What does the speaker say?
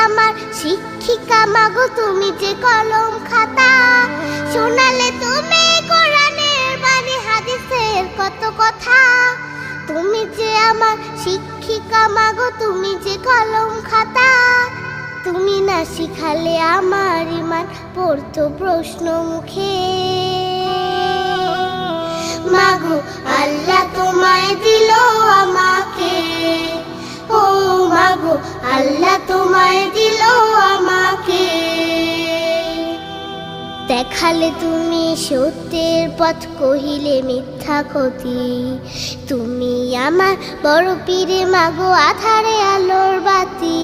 আমার শিক্ষিকা মাগো, তুমি যে কলম খাতা, শোনালে তুমি কোরআনের বাণী হাদিসের কত কথা। তুমি যে আমার শিক্ষিকা মাগো, তুমি যে কলম খাতা, তুমি না শিখালে আমার ইমান পড়তো প্রশ্ন মুখে। মাগো আল্লাহ তোমায় দিল আমাকে, ও মাগো আল্লাহ তোমায় দিল আমাকে। দেখালে তুমি সত্যের পথ, কহিলে মিথ্যা ক্ষতি। তুমি আমার বড় পীরে মাগো, আধারে আলোর বাতি।